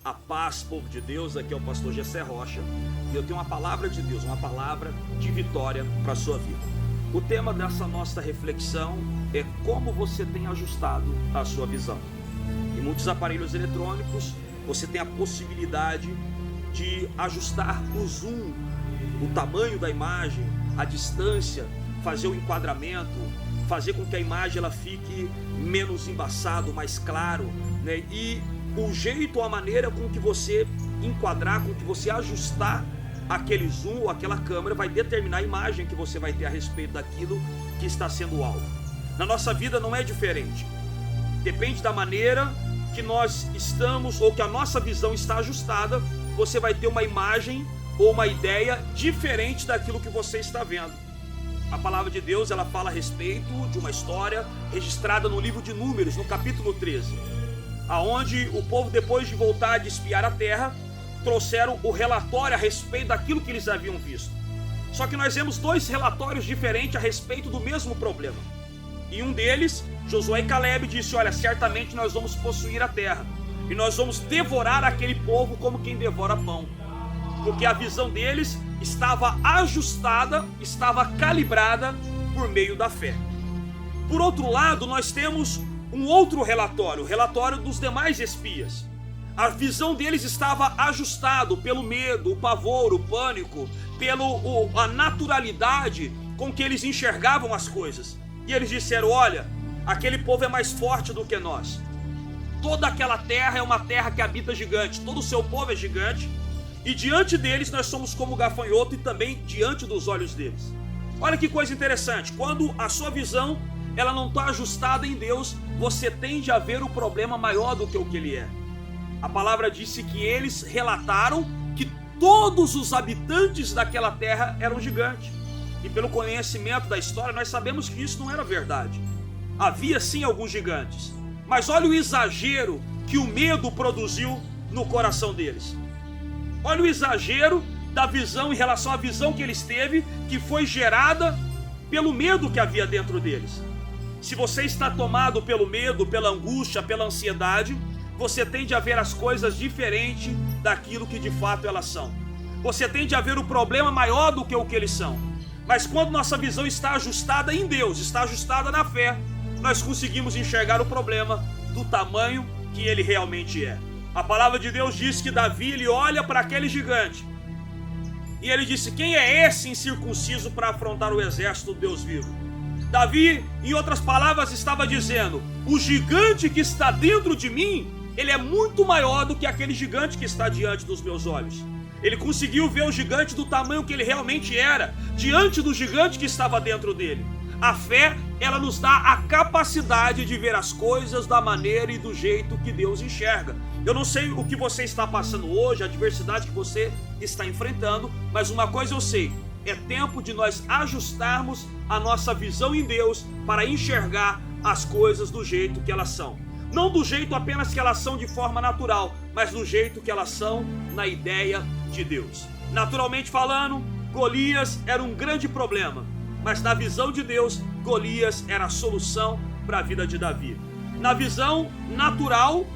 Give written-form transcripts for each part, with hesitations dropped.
A paz, povo de Deus, aqui é o pastor Gessé Rocha e eu tenho uma palavra de Deus, uma palavra de vitória para a sua vida. O tema dessa nossa reflexão é como você tem ajustado a sua visão. Em muitos aparelhos eletrônicos você tem a possibilidade de ajustar o zoom, o tamanho da imagem, a distância, fazer o enquadramento, fazer com que a imagem ela fique menos embaçado, mais claro, né? E o jeito ou a maneira com que você enquadrar, com que você ajustar aquele zoom ou aquela câmera vai determinar a imagem que você vai ter a respeito daquilo que está sendo o alvo. Na nossa vida não é diferente. Depende da maneira que nós estamos ou que a nossa visão está ajustada, você vai ter uma imagem ou uma ideia diferente daquilo que você está vendo. A palavra de Deus ela fala a respeito de uma história registrada no livro de Números, no capítulo 13. Aonde o povo, depois de voltar de espiar a terra, trouxeram o relatório a respeito daquilo que eles haviam visto. Só que nós vemos dois relatórios diferentes a respeito do mesmo problema. E um deles, Josué e Caleb disse: olha, certamente nós vamos possuir a terra e nós vamos devorar aquele povo como quem devora pão. Porque a visão deles estava ajustada, estava calibrada por meio da fé. Por outro lado, nós temos um outro relatório, o relatório dos demais espias. A visão deles estava ajustado pelo medo, o pavor, o pânico, a naturalidade com que eles enxergavam as coisas. E eles disseram: olha, aquele povo é mais forte do que nós. Toda aquela terra é uma terra que habita gigante, todo o seu povo é gigante, e diante deles nós somos como gafanhoto e também diante dos olhos deles. Olha que coisa interessante, quando a sua visão ela não está ajustada em Deus, você tende a ver o problema maior do que o que ele é. A palavra disse que eles relataram que todos os habitantes daquela terra eram gigantes. E pelo conhecimento da história, nós sabemos que isso não era verdade. Havia sim alguns gigantes. Mas olha o exagero que o medo produziu no coração deles. Olha o exagero da visão em relação à visão que eles teve, que foi gerada pelo medo que havia dentro deles. Se você está tomado pelo medo, pela angústia, pela ansiedade, você tende a ver as coisas diferente daquilo que de fato elas são. Você tende a ver o problema maior do que o que eles são. Mas quando nossa visão está ajustada em Deus, está ajustada na fé, nós conseguimos enxergar o problema do tamanho que ele realmente é. A palavra de Deus diz que Davi ele olha para aquele gigante e ele disse: quem é esse incircunciso para afrontar o exército do Deus vivo? Davi, em outras palavras, estava dizendo: o gigante que está dentro de mim, ele é muito maior do que aquele gigante que está diante dos meus olhos. Ele conseguiu ver o gigante do tamanho que ele realmente era, diante do gigante que estava dentro dele. A fé, ela nos dá a capacidade de ver as coisas da maneira e do jeito que Deus enxerga. Eu não sei o que você está passando hoje, a adversidade que você está enfrentando, mas uma coisa eu sei: é tempo de nós ajustarmos a nossa visão em Deus para enxergar as coisas do jeito que elas são. Não do jeito apenas que elas são de forma natural, mas do jeito que elas são na ideia de Deus. Naturalmente falando, Golias era um grande problema, mas na visão de Deus, Golias era a solução para a vida de Davi. Na visão natural,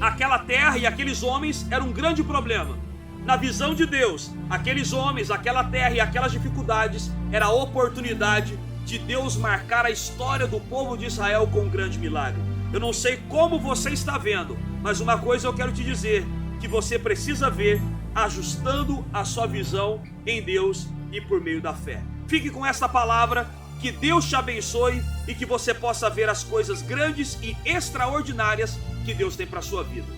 aquela terra e aqueles homens eram um grande problema. Na visão de Deus, aqueles homens, aquela terra e aquelas dificuldades era a oportunidade de Deus marcar a história do povo de Israel com um grande milagre. Eu não sei como você está vendo, mas uma coisa eu quero te dizer, que você precisa ver ajustando a sua visão em Deus e por meio da fé. Fique com esta palavra, que Deus te abençoe e que você possa ver as coisas grandes e extraordinárias que Deus tem para a sua vida.